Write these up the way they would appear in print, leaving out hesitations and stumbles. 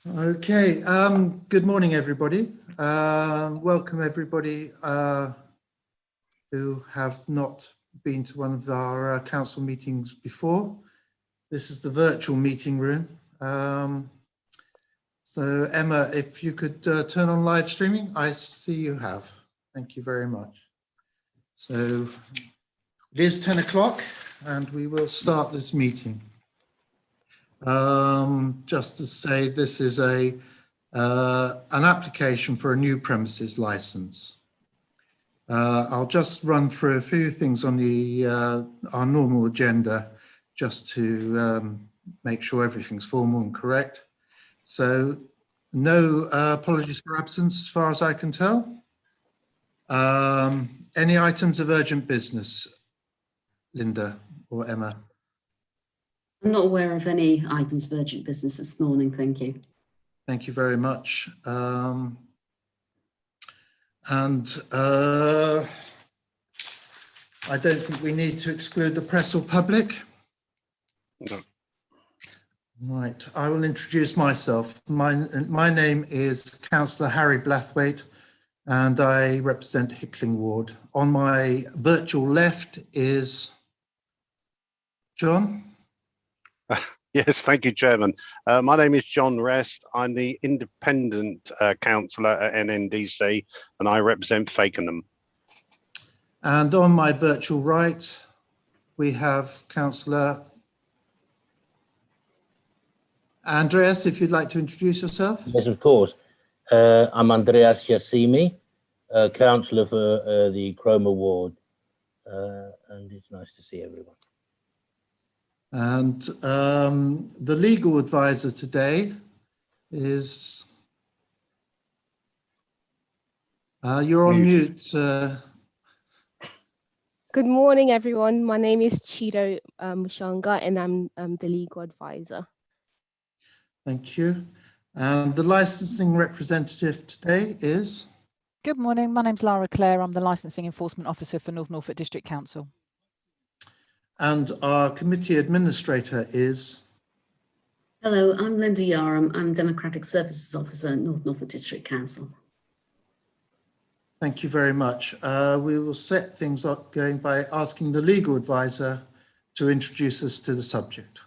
Okay, good morning, everybody. Welcome, everybody who have not been to one of our council meetings before. This is the virtual meeting room. So Emma, if you could turn on live streaming, I see you have. Thank you very much. So it is 10 o'clock and we will start this meeting. Just to say, this is an application for a new premises license. I'll just run through a few things on the our normal agenda, just to make sure everything's formal and correct. So, no apologies for absence, as far as I can tell. Any items of urgent business, Linda or Emma? I'm not aware of any items of urgent business this morning, thank you. Thank you very much. I don't think we need to exclude the press or public. No. Right, I will introduce myself. My name is Councillor Harry Blathwaite and I represent Hickling Ward. On my virtual left is John. Yes, thank you, Chairman. My name is John Rest. I'm the independent councillor at NNDC and I represent Fakenham. And on my virtual right, we have Councillor Andreas, if you'd like to introduce yourself. Yes, of course. I'm Andreas Yassimi, councillor for the Cromer Ward, and it's nice to see everyone. And the legal advisor today is, you're on mute. Good morning, everyone. My name is Chido Mushanga and I'm the legal advisor. Thank you. And the licensing representative today is? Good morning, my name's Lara Clare. I'm the Licensing Enforcement Officer for North Norfolk District Council. And our committee administrator is? Hello, I'm Linda Yarham. I'm Democratic Services Officer at North Norfolk District Council. Thank you very much. We will set things up going by asking the legal advisor to introduce us to the subject.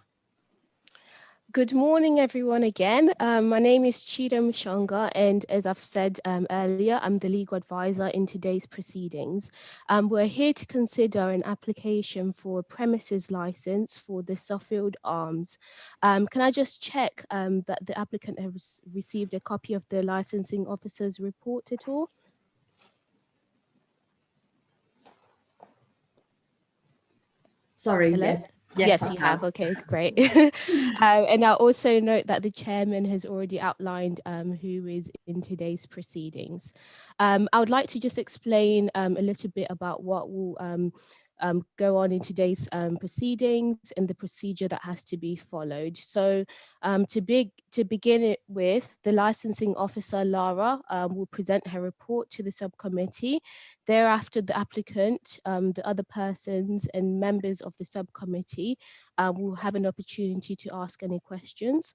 Good morning, everyone, again. My name is Chido Mushanga, and as I've said earlier, I'm the legal advisor in today's proceedings. We're here to consider an application for a premises license for the Suffield Arms. Can I just check that the applicant has received a copy of the licensing officer's report at all? Sorry, Hello? yes, you have. Okay, great. And I also note that the chairman has already outlined who is in today's proceedings. I would like to just explain a little bit about what will go on in today's proceedings and the procedure that has to be followed. So to begin it with, the licensing officer, Lara, will present her report to the subcommittee. Thereafter, the applicant, the other persons and members of the subcommittee will have an opportunity to ask any questions.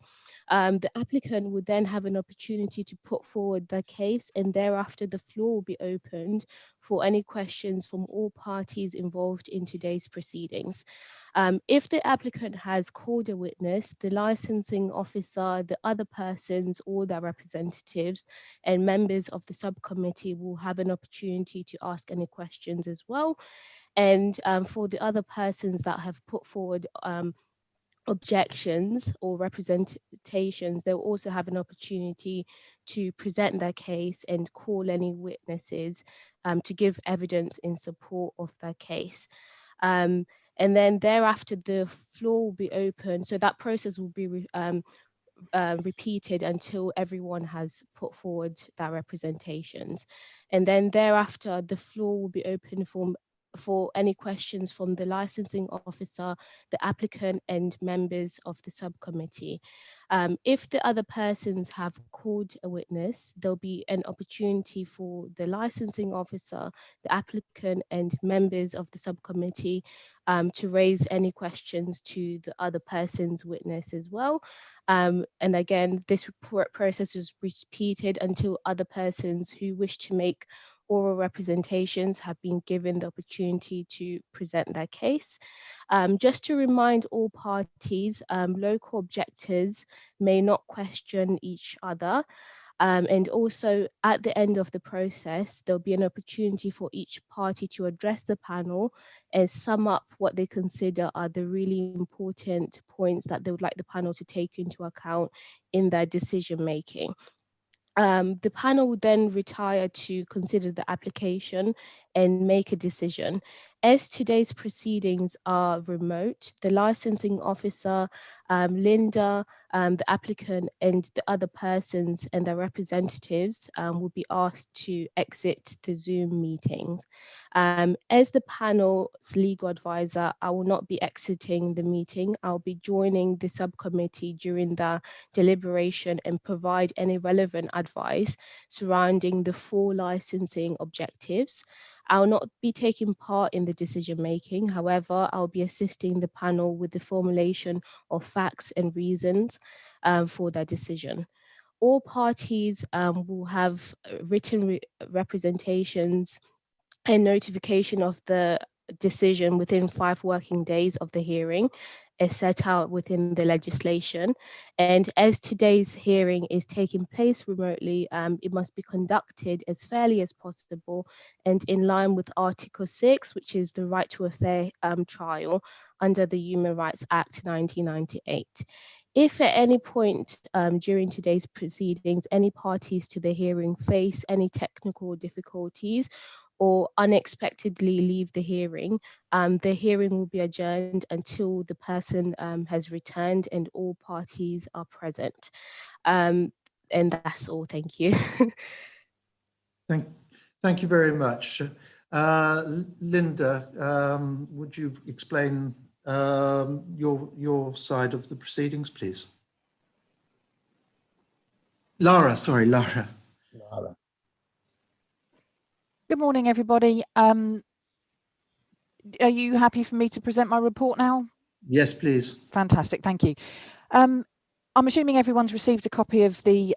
The applicant will then have an opportunity to put forward their case, and thereafter the floor will be opened for any questions from all parties involved in today's proceedings. If the applicant has called a witness, the licensing officer, the other persons or their representatives and members of the subcommittee will have an opportunity to ask any questions as well. And for the other persons that have put forward objections or representations, they'll also have an opportunity to present their case and call any witnesses to give evidence in support of their case. And then thereafter, the floor will be open. So that process will be repeated until everyone has put forward their representations. And then thereafter, the floor will be open for for any questions from the licensing officer, the applicant, and members of the subcommittee. If the other persons have called a witness, there'll be an opportunity for the licensing officer, the applicant, and members of the subcommittee to raise any questions to the other person's witness as well. And again, this process is repeated until other persons who wish to make oral representations have been given the opportunity to present their case. Just to remind all parties, local objectors may not question each other. And also at the end of the process, there'll be an opportunity for each party to address the panel and sum up what they consider are the really important points that they would like the panel to take into account in their decision making. The panel will then retire to consider the application and make a decision. As today's proceedings are remote, the licensing officer, Linda, the applicant, and the other persons and their representatives will be asked to exit the Zoom meetings. As the panel's legal advisor, I will not be exiting the meeting. I'll be joining the subcommittee during the deliberation and provide any relevant advice surrounding the full licensing objectives. I'll not be taking part in the decision making. However, I'll be assisting the panel with the formulation of facts and reasons for their decision. All parties will have written representations and notification of the decision within 5 working days of the hearing is set out within the legislation. And as today's hearing is taking place remotely, it must be conducted as fairly as possible and in line with Article 6, which is the right to a fair trial under the Human Rights Act 1998. If at any point during today's proceedings, any parties to the hearing face any technical difficulties or unexpectedly leave the hearing will be adjourned until the person has returned and all parties are present. And that's all, thank you. Thank you very much. Linda, would you explain your side of the proceedings, please? Lara, sorry, Lara. Lara. Good morning, everybody. Are you happy for me to present my report now? Yes, please. Fantastic, thank you. I'm assuming everyone's received a copy of the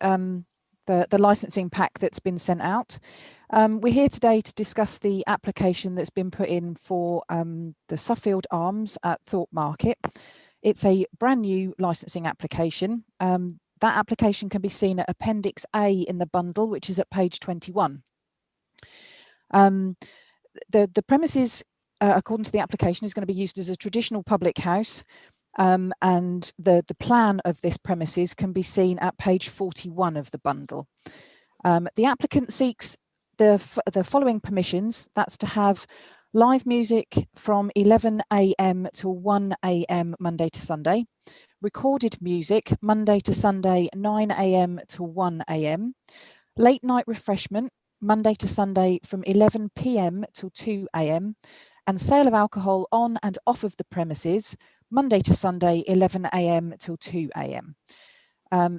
licensing pack that's been sent out. We're here today to discuss the application that's been put in for the Suffield Arms at Thorpe Market. It's a brand new licensing application. That application can be seen at Appendix A in the bundle, which is at page 21. The premises, according to the application, is going to be used as a traditional public house, and the plan of this premises can be seen at page 41 of the bundle. The applicant seeks the following permissions. That's to have live music from 11 AM till 1 AM Monday to Sunday, recorded music Monday to Sunday 9 AM till 1 AM, late night refreshment Monday to Sunday from 11 PM till 2 AM, and sale of alcohol on and off of the premises Monday to Sunday 11 AM till 2 AM.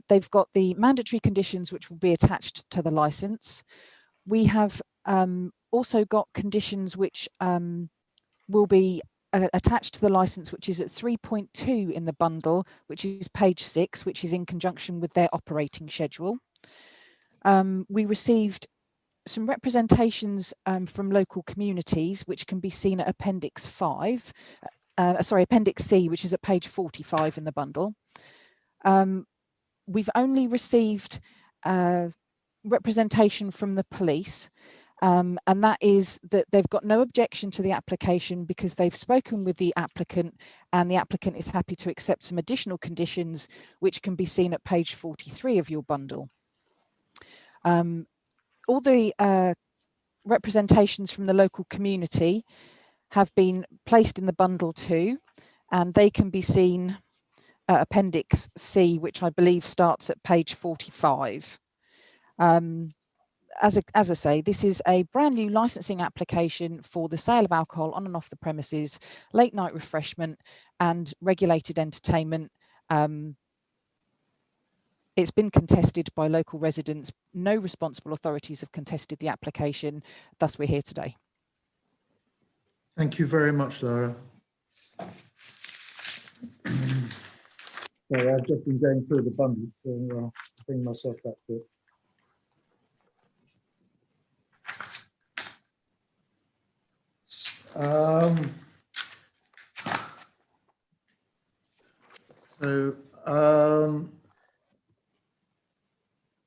They've got the mandatory conditions which will be attached to the license. We have also got conditions which will be attached to the license, which is at 3.2 in the bundle, which is page 6, which is in conjunction with their operating schedule. We received some representations from local communities, which can be seen at Appendix 5, Appendix C, which is at page 45 in the bundle. We've only received representation from the police, and that is that they've got no objection to the application because they've spoken with the applicant and the applicant is happy to accept some additional conditions, which can be seen at page 43 of your bundle. All the representations from the local community have been placed in the bundle too, and they can be seen at Appendix C, which I believe starts at page 45. as I say, this is a brand new licensing application for the sale of alcohol on and off the premises, late night refreshment and regulated entertainment. It's been contested by local residents. No responsible authorities have contested the application. Thus, we're here today. Thank you very much, Laura. Sorry, I've just been going through the bundle to bring myself back to it.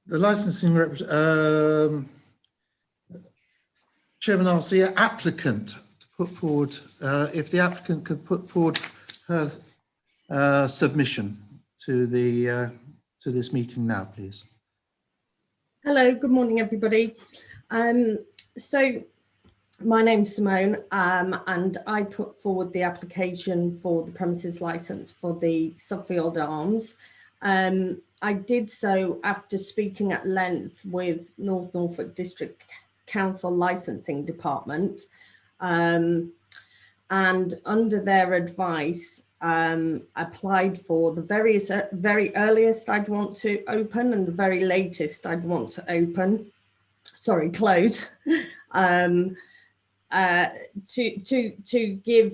The licensing Chairman asks the applicant to put forward, if the applicant could put forward her submission to this meeting now, please. Hello, good morning, everybody. So my name's Simone, and I put forward the application for the premises licence for the Suffield Arms. I did so after speaking at length with North Norfolk District Council Licensing Department, and under their advice, applied for the very earliest I'd want to open and the very latest I'd want to close, to give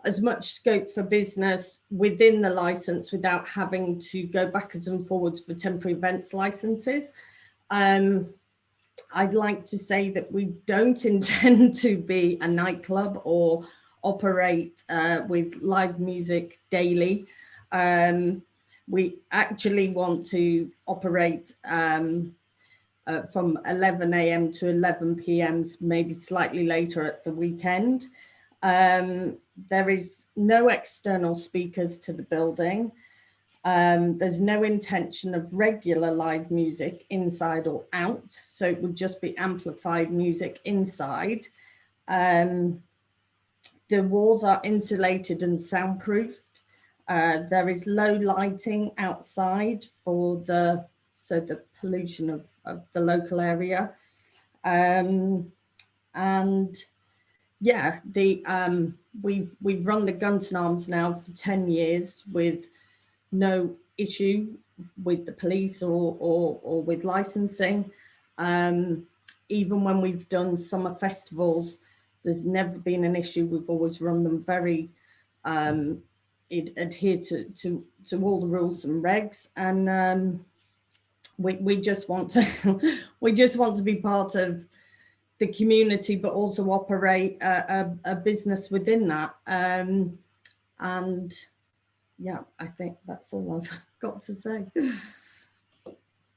as much scope for business within the license without having to go backwards and forwards for temporary events licenses. I'd like to say that we don't intend to be a nightclub or operate with live music daily. We actually want to operate from 11 a.m. to 11 p.m, maybe slightly later at the weekend. There is no external speakers to the building. There's no intention of regular live music inside or out, so it would just be amplified music inside. The walls are insulated and soundproofed. There is low lighting outside for the pollution of the local area. And yeah, we've run the Gunton Arms now for 10 years with no issue with the police or with licensing. Even when we've done summer festivals, there's never been an issue. We've always run them very, adhere to all the rules and regs. And we just want to be part of the community, but also operate a business within that. And yeah, I think that's all I've got to say.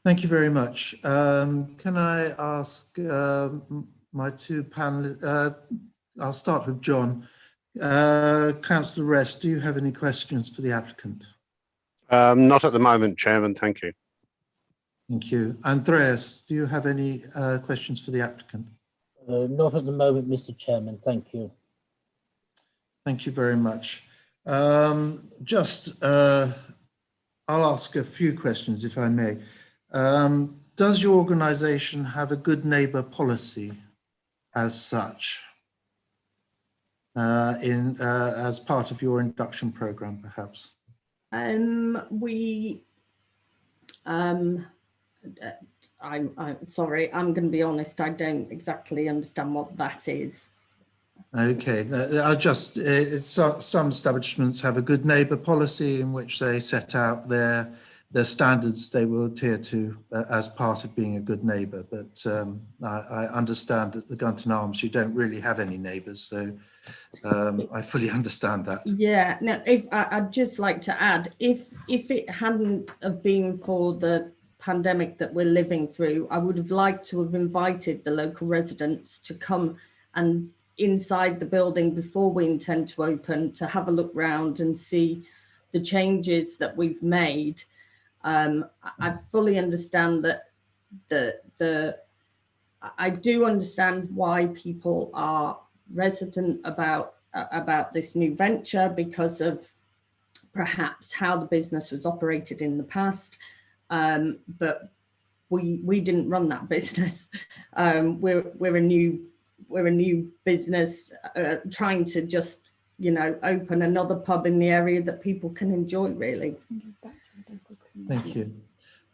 Thank you very much. Can I ask my two panelists, I'll start with John. Councillor Rest, do you have any questions for the applicant? Not at the moment, Chairman, thank you. Thank you. Andreas, do you have any questions for the applicant? Not at the moment, Mr. Chairman, thank you. Thank you very much. I'll ask a few questions, if I may. Does your organisation have a good neighbour policy as such, as part of your induction programme, perhaps? I'm sorry, I'm going to be honest, I don't exactly understand what that is. Okay, some establishments have a good neighbour policy in which they set out their standards they will adhere to as part of being a good neighbour. But I understand that the Gunton Arms, you don't really have any neighbours, so I fully understand that. Yeah, now I'd just like to add, if it hadn't have been for the pandemic that we're living through, I would have liked to have invited the local residents to come and inside the building before we intend to open, to have a look round and see the changes that we've made. I fully understand that I do understand why people are reticent about this new venture because of perhaps how the business was operated in the past. But we didn't run that business. We're a new business trying to just, you know, open another pub in the area that people can enjoy, really. Thank you.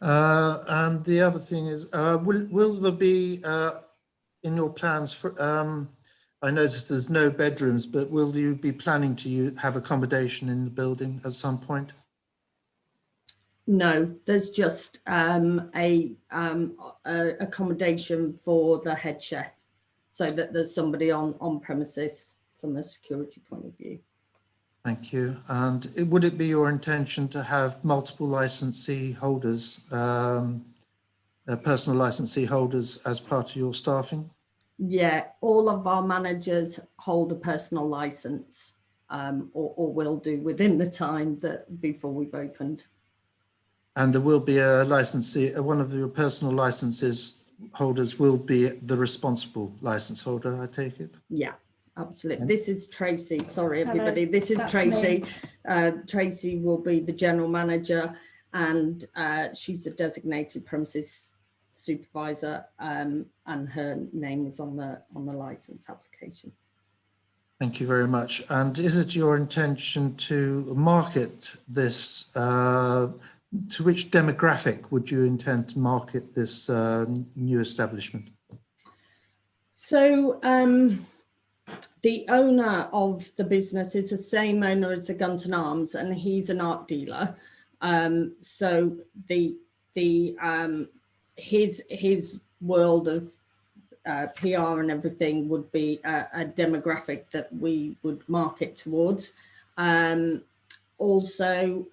And the other thing is, will there be in your plans for, I noticed there's no bedrooms, but will you be planning to have accommodation in the building at some point? No, there's just a accommodation for the head chef, so that there's somebody on premises from a security point of view. Thank you. And would it be your intention to have multiple licensee holders, personal licensee holders as part of your staffing? Yeah, all of our managers hold a personal license, or will do within the time that before we've opened. And there will be a licensee, one of your personal licenses holders will be the responsible license holder, I take it? Yeah, absolutely. Okay. This is Tracy. Sorry, Hello, everybody. This is that's Tracy. me. Tracy will be the general manager, and she's the designated premises supervisor, and her name is on the license application. Thank you very much. And is it your intention to market this? To which demographic would you intend to market this new establishment? So the owner of the business is the same owner as the Gunton Arms, and he's an art dealer. So his world of PR and everything would be a demographic that we would market towards. Also,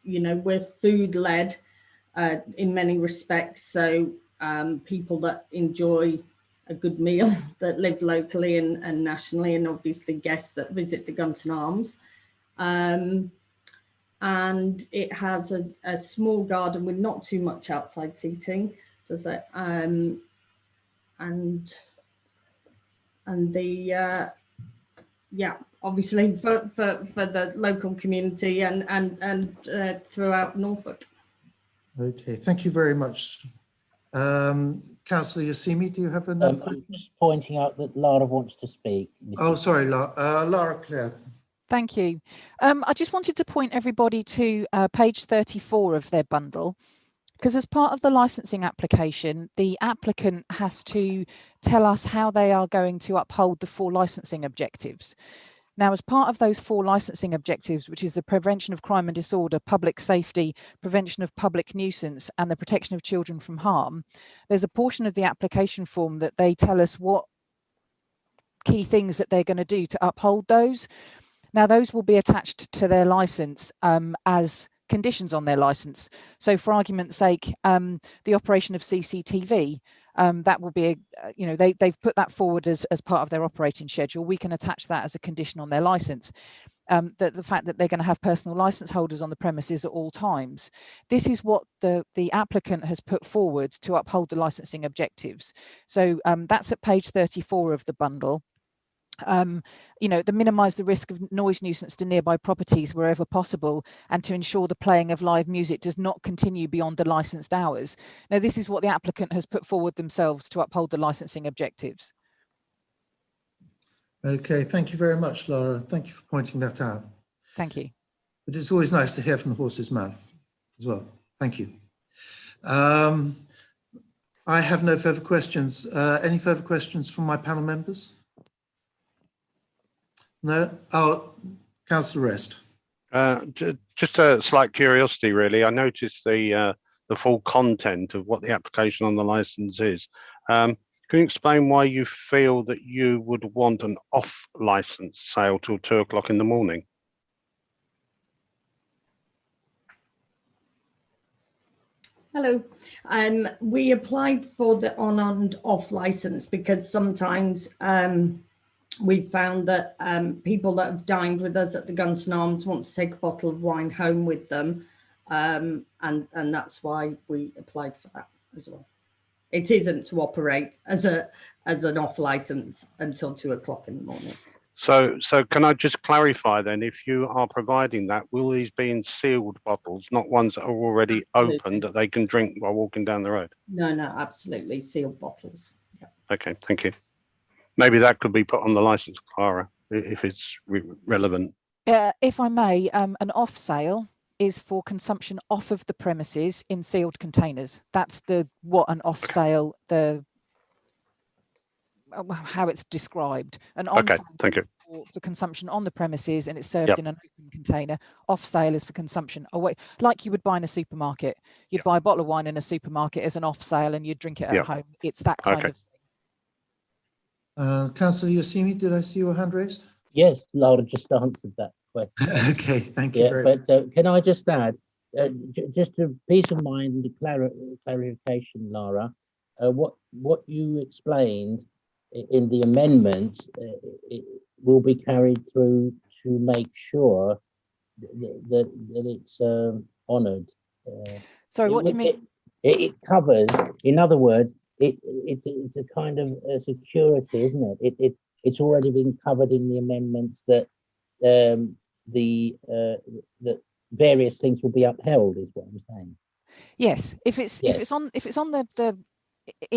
you know, we're food led in many respects. So people that enjoy a good meal, that live locally and nationally, and obviously guests that visit the Gunton Arms. And it has a small garden with not too much outside seating, does it? And the yeah, obviously for the local community and throughout Norfolk. Okay, thank you very much. Councillor Yassimi, do you have another I'm question? just pointing out that Lara wants to speak. Oh, sorry, Lara Claire. Thank you. I just wanted to point everybody to page 34 of their bundle, because as part of the licensing application, the applicant has to tell us how they are going to uphold the 4 licensing objectives. Now, as part of those 4 licensing objectives, which is the prevention of crime and disorder, public safety, prevention of public nuisance, and the protection of children from harm, there's a portion of the application form that they tell us what key things that they're going to do to uphold those. Now, those will be attached to their license as conditions on their license. So for argument's sake, the operation of CCTV, that will be, you know, they've put that forward as part of their operating schedule. We can attach that as a condition on their license. The fact that they're going to have personal license holders on the premises at all times. This is what the applicant has put forward to uphold the licensing objectives. So that's at page 34 of the bundle. You know, to minimise the risk of noise nuisance to nearby properties wherever possible, and to ensure the playing of live music does not continue beyond the licensed hours. Now, this is what the applicant has put forward themselves to uphold the licensing objectives. Okay, thank you very much, Laura. Thank you for pointing that out. Thank you. But it's always nice to hear from the horse's mouth as well. Thank you. I have no further questions. Any further questions from my panel members? No? Oh, Councillor Rest. Just a slight curiosity, really. I noticed the full content of what the application on the license is. Can you explain why you feel that you would want an off-license sale till 2 o'clock in the morning? Hello. We applied for the on and off license because sometimes we've found that people that have dined with us at the Gunton Arms want to take a bottle of wine home with them, and that's why we applied for that as well. It isn't to operate as an off license until 2 o'clock in the morning. So can I just clarify then, if you are providing that, will these be in sealed bottles, not ones that are already Absolutely. opened that they can drink while walking down the road? No, no, absolutely sealed bottles. Yeah. Okay, thank you. Maybe that could be put on the license, Clara, if it's relevant. If I may, an off sale is for consumption off of the premises in sealed containers. That's what an off sale, how it's described. An on Okay, sale thank you. is for consumption on the premises and it's served Yep. in an open container. Off sale is for consumption away, like you would buy in a supermarket. You'd Yep. buy a bottle of wine in a supermarket as an off sale and you'd drink it at Yep. home. It's that kind Okay. of thing. Councillor Yossimi, did I see your hand raised? Yes, Laura just answered that question. Okay, thank you Yeah, very much. but can I just add, just a peace of mind and clarification, Lara, what you explained in the amendment, it will be carried through to make sure that it's honoured. Sorry, what do you mean? It covers, in other words, it's a kind of a security, isn't it? It's already been covered in the amendments that the various things will be upheld, is what I'm saying. Yes, if it's on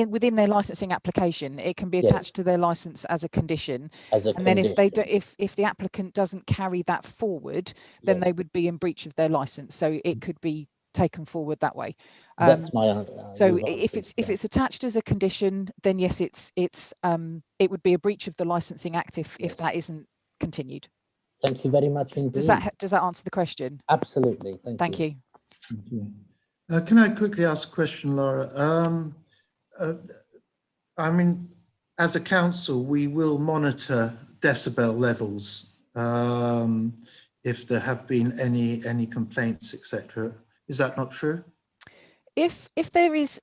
within their licensing application, it can be attached to their license as a condition. And then if they do, if the applicant doesn't carry that forward, then they would be in breach of their license. So it could be taken forward that way. That's my so if it's attached as a condition, then yes, it would be a breach of the Licensing Act if that isn't continued. Thank you very much indeed. Does that answer the question? Absolutely. Thank you. Thank you. Can I quickly ask a question, Laura? I mean, as a council, we will monitor decibel levels if there have been any complaints, etc. Is that not true? If there is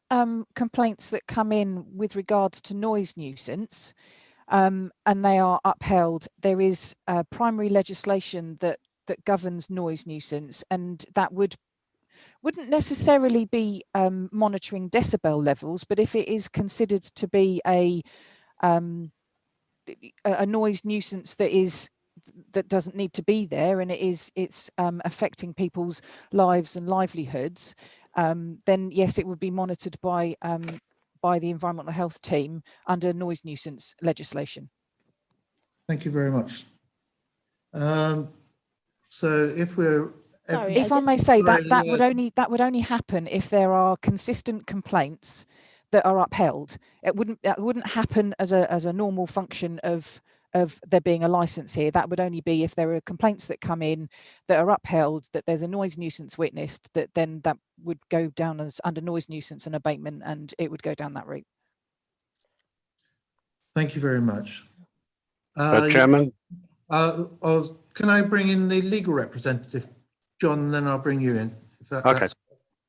complaints that come in with regards to noise nuisance and they are upheld, there is primary legislation that governs noise nuisance, and that wouldn't necessarily be monitoring decibel levels, but if it is considered to be a noise nuisance that doesn't need to be there, and it's affecting people's lives and livelihoods, then yes, it would be monitored by the environmental health team under noise nuisance legislation. Thank you very much. So if we're Sorry, if I may say that would only happen if there are consistent complaints that are upheld. That wouldn't happen as a normal function of there being a license here. That would only be if there are complaints that come in that are upheld, that there's a noise nuisance witnessed, that would go down as under noise nuisance and abatement, and it would go down that route. Thank you very much. Chairman? Can I bring in the legal representative, John, then I'll bring you in. Okay.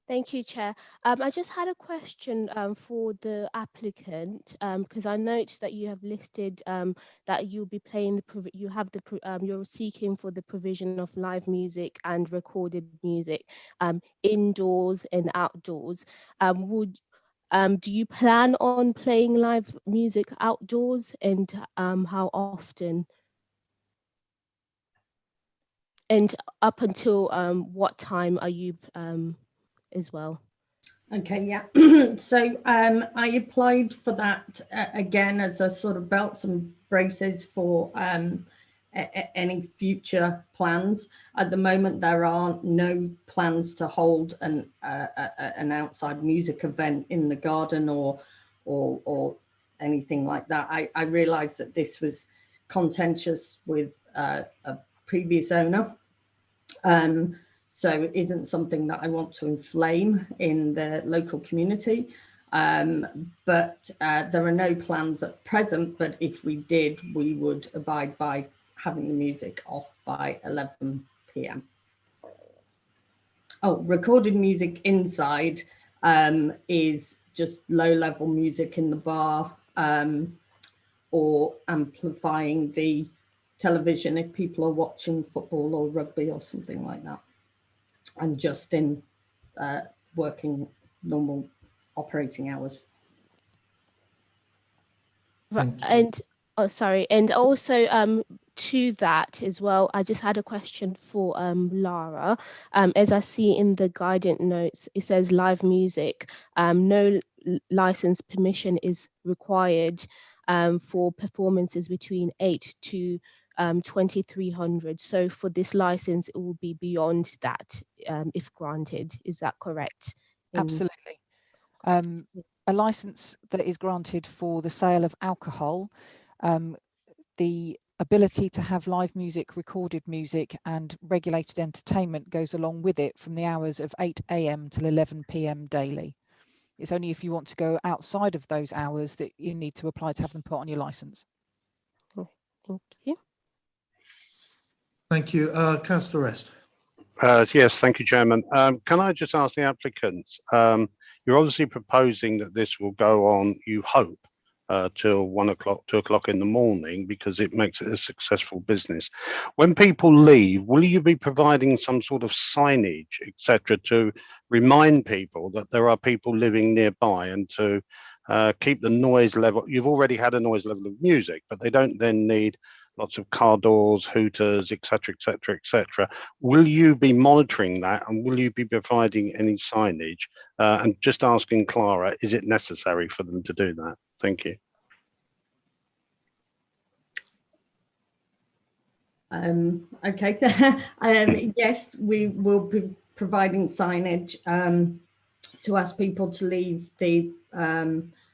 Thank you, Chair. I just had a question for the applicant, because I noticed that you have listed that you'll be playing you're seeking for the provision of live music and recorded music indoors and outdoors. Do you plan on playing live music outdoors, and how often? And up until what time are you as well? Okay, yeah. So I applied for that again as a sort of belts and braces for any future plans. At the moment, there are no plans to hold an outside music event in the garden or anything like that. I realised that this was contentious with a previous owner. So it isn't something that I want to inflame in the local community. But there are no plans at present, but if we did, we would abide by having the music off by 11 p.m. Oh, recorded music inside is just low-level music in the bar or amplifying the television if people are watching football or rugby or something like that, and just in working normal operating hours. And oh, sorry, and also to that as well, I just had a question for Lara. As I see in the guidance notes, it says live music. No license permission is required for performances between 8 to 2300. So for this license, it will be beyond that if granted. Is that correct? Absolutely. A license that is granted for the sale of alcohol, the ability to have live music, recorded music and regulated entertainment goes along with it from the hours of 8 a.m. till 11 p.m. daily. It's only if you want to go outside of those hours that you need to apply to have them put on your license. Oh, thank you. Thank you. Councillor Rest. Yes, thank you, Chairman. Can I just ask the applicants, you're obviously proposing that this will go on, you hope, till 1 o'clock, 2 o'clock in the morning, because it makes it a successful business. When people leave, will you be providing some sort of signage, etc., to remind people that there are people living nearby, and to keep the noise level? You've already had a noise level of music, but they don't then need lots of car doors, hooters, etc., etc., etc. Will you be monitoring that, and will you be providing any signage? And just asking Clara, is it necessary for them to do that? Thank you. Okay. Yes, we will be providing signage to ask people to leave the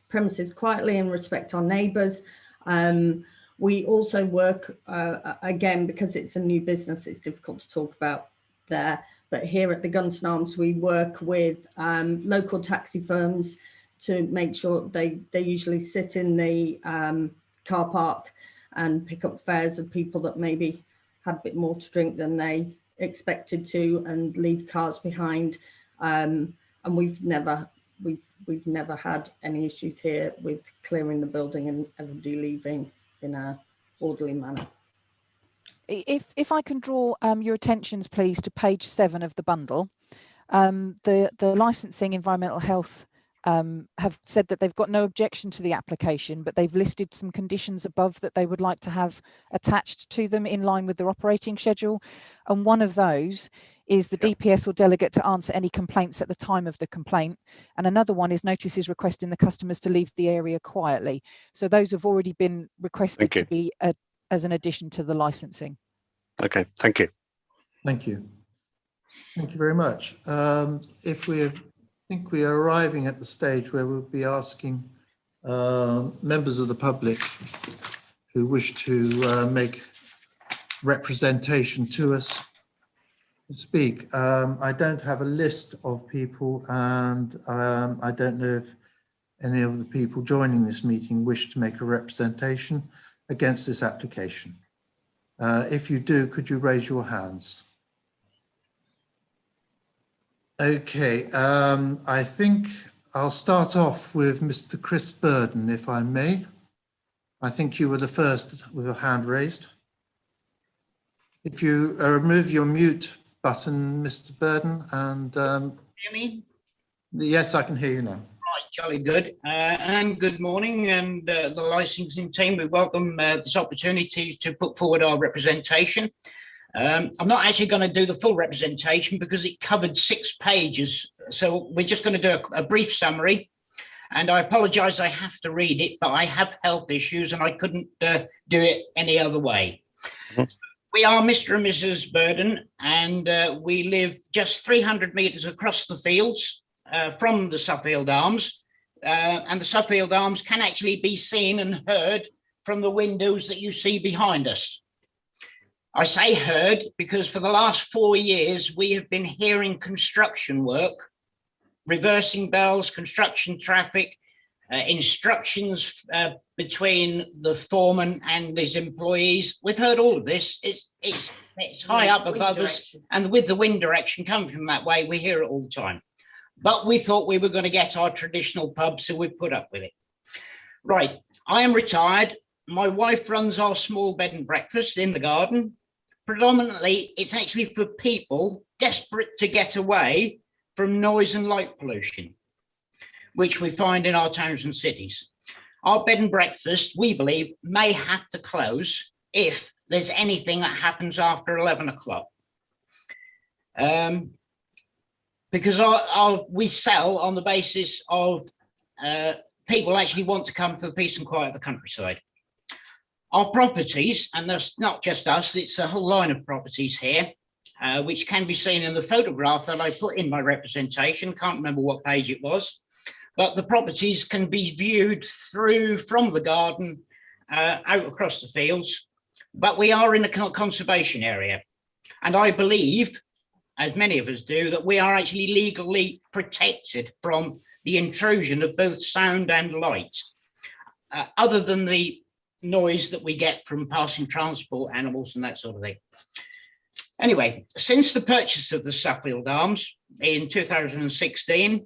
premises quietly and respect our neighbours. We also work, again, because it's a new business, it's difficult to talk about there, but here at the Gunton Arms, we work with local taxi firms to make sure they usually sit in the car park and pick up fares of people that maybe had a bit more to drink than they expected to, and leave cars behind. And we've never had any issues here with clearing the building and everybody leaving in a orderly manner. If I can draw your attentions, please, to page 7 of the bundle. The licensing environmental health have said that they've got no objection to the application, but they've listed some conditions above that they would like to have attached to them in line with their operating schedule. And one of those is the DPS or delegate to answer any complaints at the time of the complaint. And another one is notices requesting the customers to leave the area quietly. So those have already been requested to be as an addition to the licensing. Okay, thank you. Thank you. Thank you very much. I think we are arriving at the stage where we'll be asking members of the public who wish to make representation to us speak. I don't have a list of people, and I don't know if any of the people joining this meeting wish to make a representation against this application. If you do, could you raise your hands? Okay, I think I'll start off with Mr. Chris Burden, if I may. I think you were the first with a hand raised. If you remove your mute button, Mr. Burden, and hear me? Yes, I can hear you now. Right, jolly good. And good morning, and the licensing team, we welcome this opportunity to put forward our representation. I'm not actually going to do the full representation because it covered 6 pages. So we're just going to do a brief summary. And I apologize, I have to read it, but I have health issues and I couldn't do it any other way. We are Mr. and Mrs. Burden, and we live just 300 metres across the fields from the Suffield Arms. And the Suffield Arms can actually be seen and heard from the windows that you see behind us. I say heard because for the last 4 years, we have been hearing construction work, reversing bells, construction traffic, instructions between the foreman and his employees. We've heard all of this. It's high up above us, and with the wind direction coming from that way, we hear it all the time. But we thought we were going to get our traditional pub, so we put up with it. Right, I am retired. My wife runs our small bed and breakfast in the garden. Predominantly, it's actually for people desperate to get away from noise and light pollution, which we find in our towns and cities. Our bed and breakfast, we believe, may have to close if there's anything that happens after 11 o'clock. Because we sell on the basis of people actually want to come for the peace and quiet of the countryside. Our properties, and that's not just us, it's a whole line of properties here, which can be seen in the photograph that I put in my representation. Can't remember what page it was, but the properties can be viewed from the garden out across the fields. But we are in a conservation area, and I believe, as many of us do, that we are actually legally protected from the intrusion of both sound and light, other than the noise that we get from passing transport animals and that sort of thing. Anyway, since the purchase of the Suffield Arms in 2016,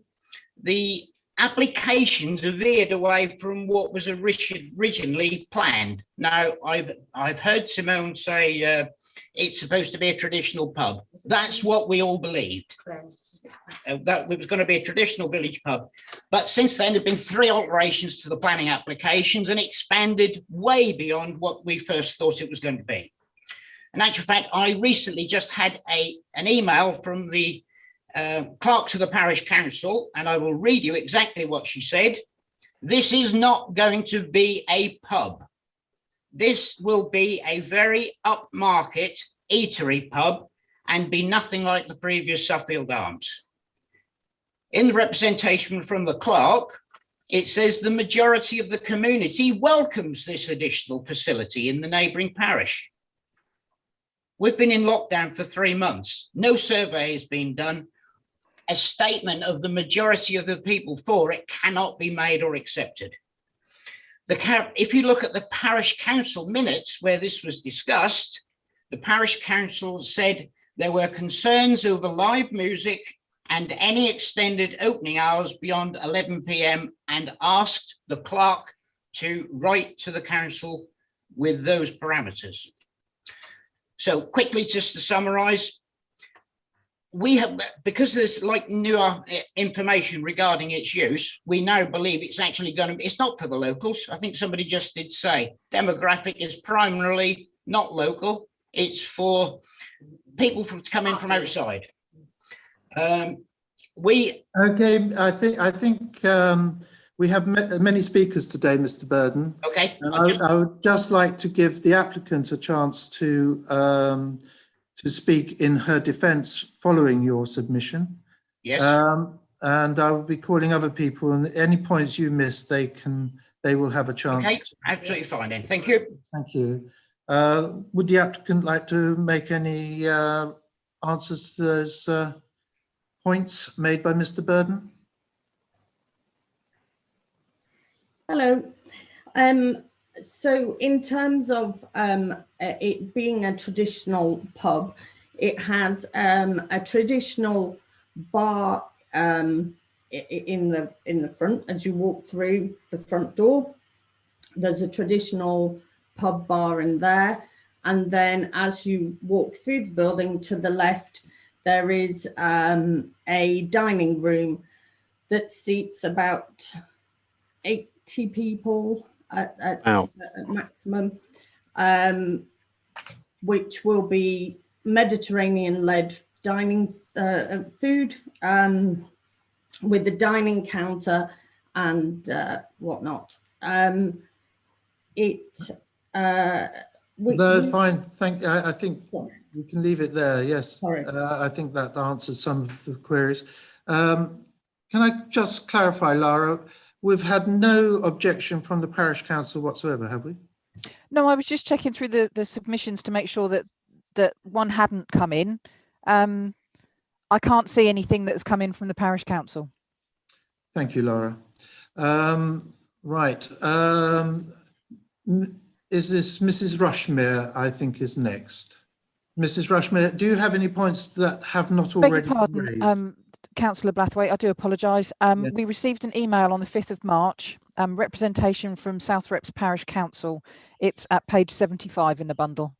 the applications have veered away from what was originally planned. Now, I've heard Simone say it's supposed to be a traditional pub. That's what we all believed. That it was going to be a traditional village pub. But since then, there have been 3 alterations to the planning applications and expanded way beyond what we first thought it was going to be. In actual fact, I recently just had an email from the clerk to the parish council, and I will read you exactly what she said. This is not going to be a pub. This will be a very upmarket eatery pub and be nothing like the previous Suffield Arms. In the representation from the clerk, it says the majority of the community welcomes this additional facility in the neighbouring parish. We've been in lockdown for 3 months. No survey has been done. A statement of the majority of the people for it cannot be made or accepted. If you look at the parish council minutes where this was discussed, the parish council said there were concerns over live music and any extended opening hours beyond 11 p.m. and asked the clerk to write to the council with those parameters. So quickly, just to summarize, we have, because there's like newer information regarding its use, we now believe it's actually going to, it's not for the locals. I think somebody just did say demographic is primarily not local. It's for people to come in from outside. Okay, I think we have many speakers today, Mr. Burden. Okay. And I would just like to give the applicant a chance to speak in her defence following your submission. Yes. And I will be calling other people, and any points you miss, they will have a chance. Okay, absolutely fine then. Thank you. Thank you. Would the applicant like to make any answers to those points made by Mr. Burden? Hello. So in terms of it being a traditional pub, it has a traditional bar in the front. As you walk through the front door, there's a traditional pub bar in there, and then as you walk through the building to the left, there is a dining room that seats about 80 people at maximum, which will be Mediterranean-led dining food with the dining counter and whatnot. No, fine. I think we can leave it there. Yes. Sorry. I think that answers some of the queries. Can I just clarify, Lara? We've had no objection from the parish council whatsoever, have we? No, I was just checking through the submissions to make sure that one hadn't come in. I can't see anything that's come in from the parish council. Thank you, Laura. Right. Is this Mrs. Rushmere, I think, is next? Mrs. Rushmere, do you have any points that have not already been raised? Councillor Blathwaite, I do apologise. Yes. We received an email on the 5th of March, representation from South Reps Parish Council. It's at page 75 in the bundle.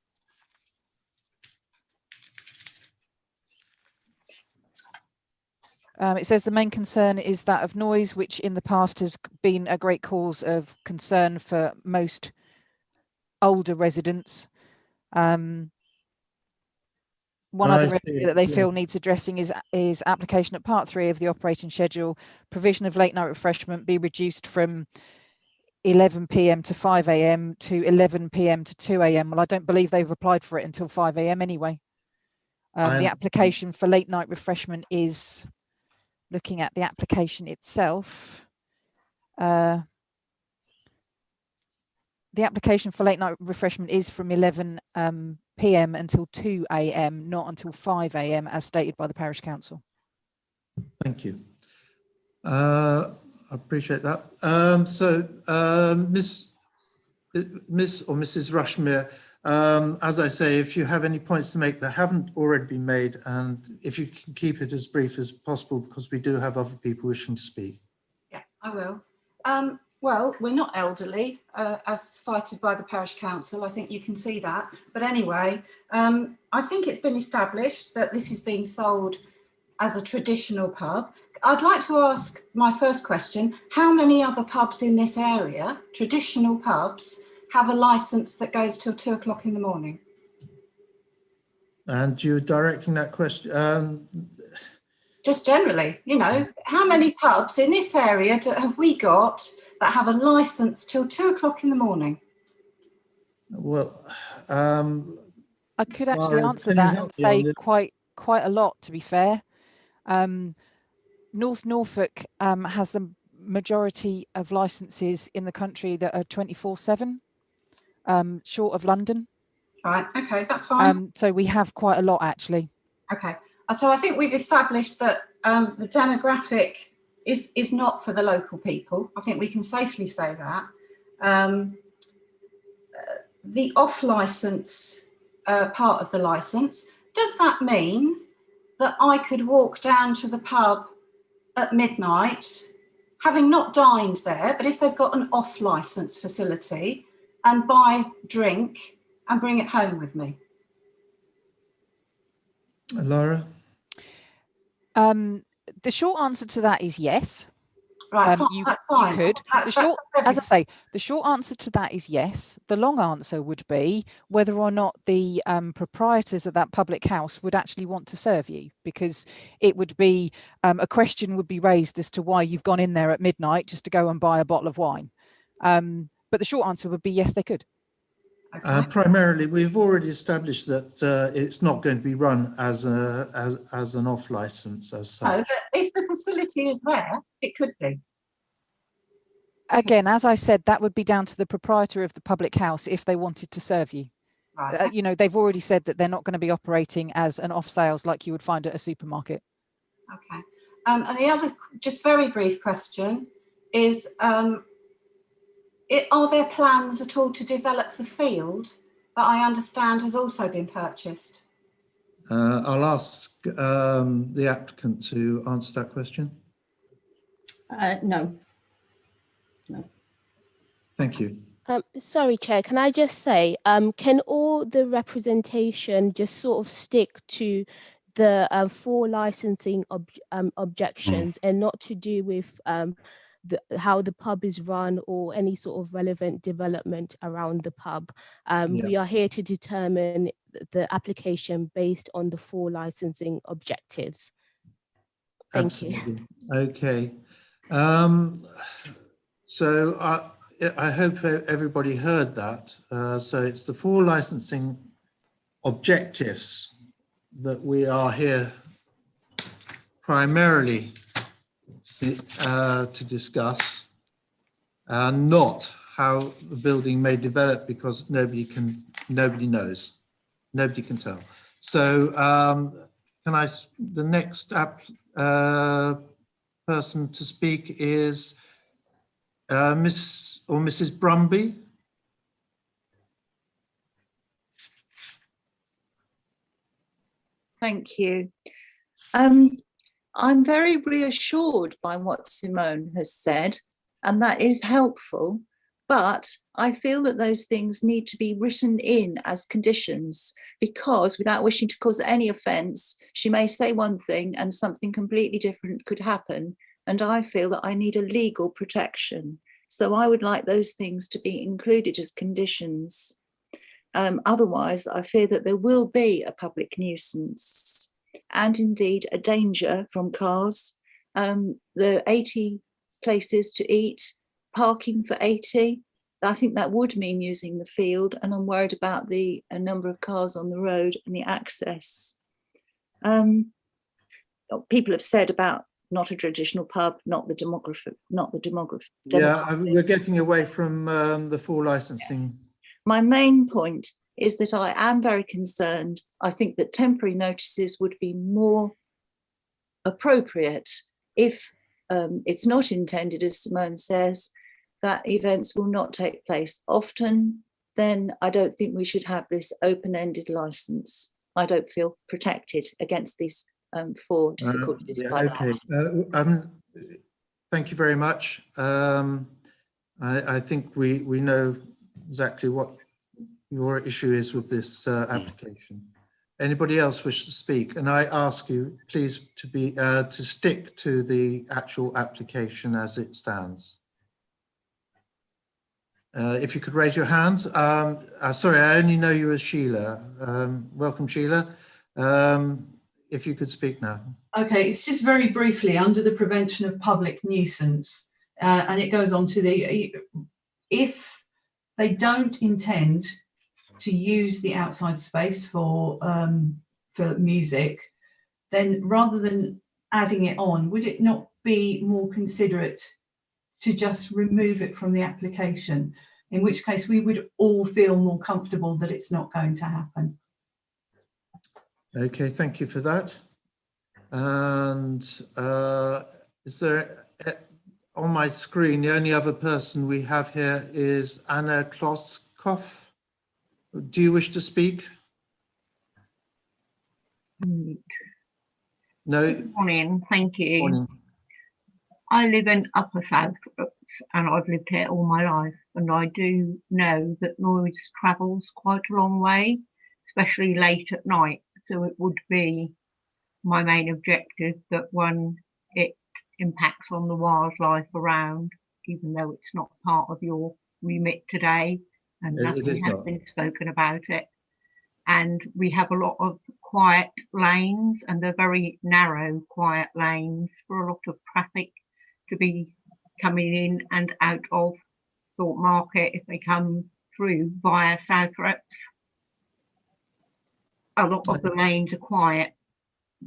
It says the main concern is that of noise, which in the past has been a great cause of concern for most older residents. One I other see, area that they yeah. feel needs addressing is application at part 3 of the operating schedule. Provision of late night refreshment be reduced from 11 p.m. to 5 a.m. to 11 p.m. to 2 a.m. Well, I don't believe they've applied for it until 5 a.m. anyway. The application for late night refreshment is, looking at the application itself, the application for late night refreshment is from 11 p.m. until 2 a.m., not until 5 a.m. as stated by the parish council. Thank you. I appreciate that. Miss or Mrs. Rushmere, as I say, if you have any points to make that haven't already been made, and if you can keep it as brief as possible, because we do have other people wishing to speak. Yeah, I will. Well, we're not elderly, as cited by the parish council. I think you can see that. But anyway, I think it's been established that this is being sold as a traditional pub. I'd like to ask my first question: how many other pubs in this area, traditional pubs, have a licence that goes till 2 o'clock in the morning? And you're directing that question? Just generally, you know, how many pubs in this area have we got that have a licence till 2 o'clock in the morning? Well, I could actually Laura, answer can you that help and me on say this? quite a lot, to be fair. North Norfolk has the majority of licenses in the country that are 24/7, short of London. Right, okay, that's fine. So we have quite a lot, actually. Okay, so I think we've established that the demographic is not for the local people. I think we can safely say that. The off-licence part of the licence, does that mean that I could walk down to the pub at midnight, having not dined there, but if they've got an off-licence facility, and buy drink and bring it home with me? Laura? The short answer to that is yes. Right, fine, you that's fine. could. As I say, the short answer to that is yes. The long answer would be whether or not the proprietors of that public house would actually want to serve you, because it would be a question would be raised as to why you've gone in there at midnight just to go and buy a bottle of wine. But the short answer would be yes, they could. Okay. Primarily, we've already established that it's not going to be run as an off license as such. No, but if the facility is there, it could be. Again, as I said, that would be down to the proprietor of the public house if they wanted to serve you. Right. You know, they've already said that they're not going to be operating as an off sales like you would find at a supermarket. Okay. And the other, just very brief question is, are there plans at all to develop the field that I understand has also been purchased? I'll ask the applicant to answer that question. No. Thank you. Sorry, Chair, can I just say, can all the representation just sort of stick to the 4 licensing objections and not to do with how the pub is run or any sort of relevant development around the pub? We are here to determine the application based on the 4 licensing objectives. Thank you. Okay. So I hope everybody heard that. So it's the 4 licensing objectives that we are here primarily to discuss, not how the building may develop, because nobody knows, nobody can tell. So the next person to speak is Miss or Mrs. Brumby. Thank you. I'm very reassured by what Simone has said, and that is helpful, but I feel that those things need to be written in as conditions, because without wishing to cause any offence, she may say one thing and something completely different could happen, and I feel that I need a legal protection. So I would like those things to be included as conditions. Otherwise, I fear that there will be a public nuisance and indeed a danger from cars. The 80 places to eat, parking for 80, I think that would mean using the field, and I'm worried about the number of cars on the road and the access. People have said about not a traditional pub, not the demography. Yeah, we're getting away from the full licensing. Yes. My main point is that I am very concerned. I think that temporary notices would be more appropriate if it's not intended, as Simone says, that events will not take place often. Then I don't think we should have this open-ended license. I don't feel protected against these 4 difficulties. Okay. Thank you very much. I think we know exactly what your issue is with this application. Anybody else wish to speak? And I ask you, please, to stick to the actual application as it stands. If you could raise your hands. Sorry, I only know you as Sheila. Welcome, Sheila. If you could speak now. Okay, it's just very briefly under the prevention of public nuisance, and it goes on to the, if they don't intend to use the outside space for music, then rather than adding it on, would it not be more considerate to just remove it from the application, in which case we would all feel more comfortable that it's not going to happen? Okay, thank you for that. And is there, on my screen, the only other person we have here is Anna Kloskov. Do you wish to speak? No? Good morning, thank you. Morning. I live in Upper Southbrooks and I've lived here all my life, and I do know that noise travels quite a long way, especially late at night. So it would be my main objective that when it impacts on the wildlife around, even though it's not part of your remit today and nothing has been spoken about it. And we have a lot of quiet lanes, and they're very narrow, quiet lanes for a lot of traffic to be coming in and out of Thorpe Market if they come through via Southbrooks. A lot of the lanes are quiet,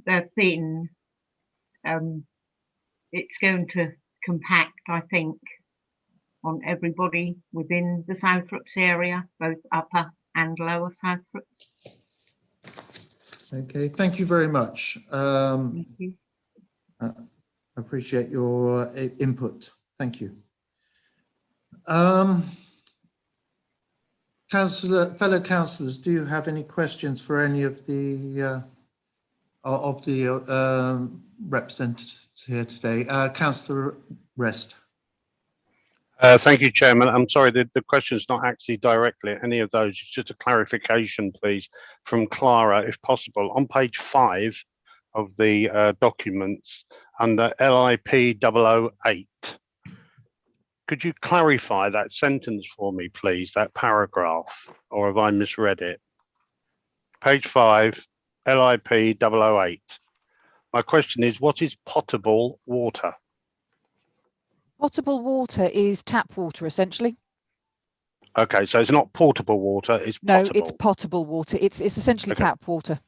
they're thin. It's going to compact, I think, on everybody within the Southbrooks area, both Upper and Lower Southbrooks. Okay, thank you very much. Thank you. I appreciate your input. Thank you. Fellow councillors, do you have any questions for any of the representatives here today? Councillor Rest. Thank you, Chairman. I'm sorry, the question's not actually directly at any of those. It's just a clarification, please, from Clara, if possible. On page 5 of the documents, under LIP 008, could you clarify that sentence for me, please, that paragraph, or have I misread it? Page 5, LIP 008. My question is, what is potable water? Potable water is tap water, essentially. Okay, so it's not portable water, it's potable. No, it's potable water. It's essentially tap water.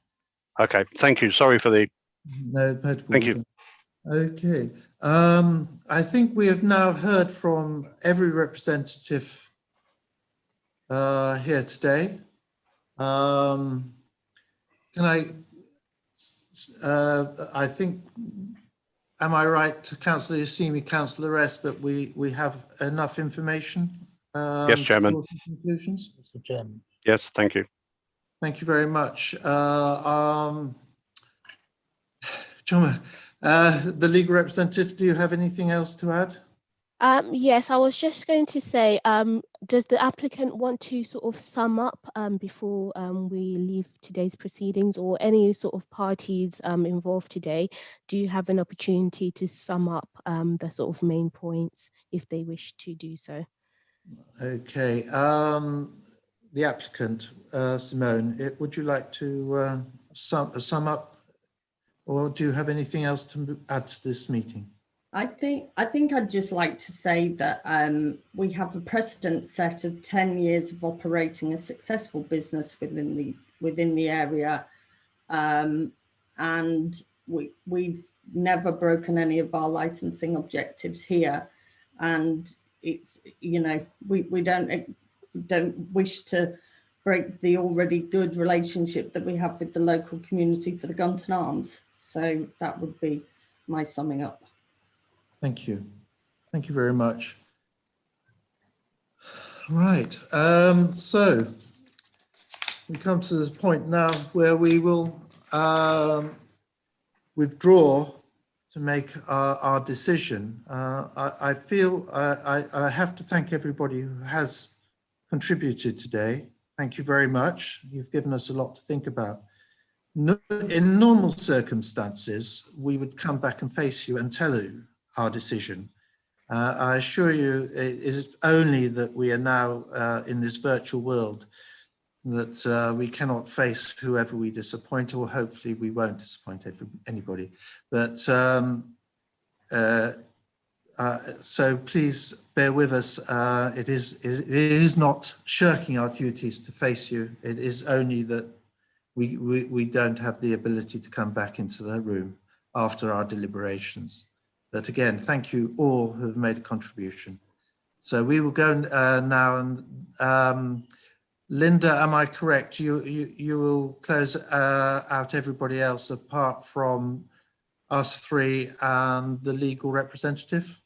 Okay, thank you. Sorry for the... No, potable thank water. you. Okay. I think we have now heard from every representative here today. Can I think, am I right to Councillor Yassimi, Councillor Rest, that we have enough information? Yes, Chairman. To draw some conclusions? Mr. Chairman. Yes, thank you. Thank you very much. John, the legal representative, do you have anything else to add? Yes, I was just going to say, does the applicant want to sort of sum up before we leave today's proceedings, or any sort of parties involved today? Do you have an opportunity to sum up the sort of main points if they wish to do so? Okay. the applicant, Simone, would you like to sum up, or do you have anything else to add to this meeting? I think I'd just like to say that we have a precedent set of 10 years of operating a successful business within the area, and we've never broken any of our licensing objectives here, and it's, you know, we don't wish to break the already good relationship that we have with the local community for the Gunton Arms. So that would be my summing up. Thank you. Thank you very much. Right. So we come to this point now where we will withdraw to make our decision. I feel I have to thank everybody who has contributed today. Thank you very much. You've given us a lot to think about. In normal circumstances, we would come back and face you and tell you our decision. I assure you, it is only that we are now in this virtual world that we cannot face whoever we disappoint, or hopefully we won't disappoint anybody. But so please bear with us. It is not shirking our duties to face you. It is only that we don't have the ability to come back into the room after our deliberations. But again, thank you all who have made a contribution. So we will go now, and Linda, am I correct? You will close out everybody else apart from us three and the legal representative?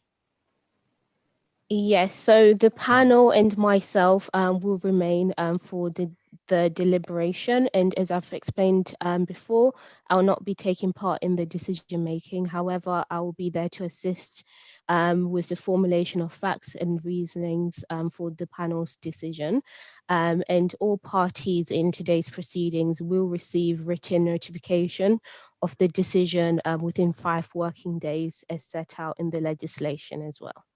Yes, so the panel and myself will remain for the deliberation, and as I've explained before, I'll not be taking part in the decision making. However, I will be there to assist with the formulation of facts and reasonings for the panel's decision. And all parties in today's proceedings will receive written notification of the decision within 5 working days as set out in the legislation as well.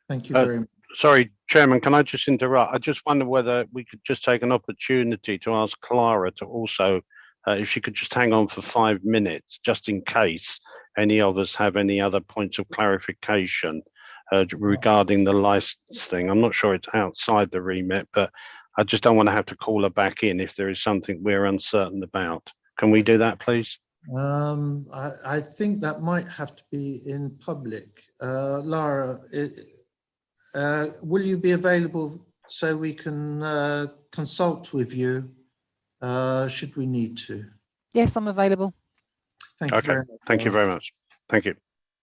Thank you very much. Sorry, Chairman, can I just interrupt? I just wonder whether we could just take an opportunity to ask Clara to also, if she could just hang on for 5 minutes, just in case any of us have any other points of clarification regarding the license thing. I'm not sure it's outside the remit, but I just don't want to have to call her back in if there is something we're uncertain about. Can we do that, please? I think that might have to be in public. Lara, will you be available so we can consult with you should we need to? Yes, I'm available. Thank you very much. Thank you very much. Thank you.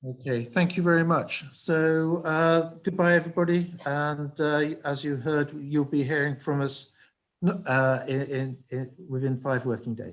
Okay, thank you very much. So goodbye, everybody. And as you heard, you'll be hearing from us within 5 working days.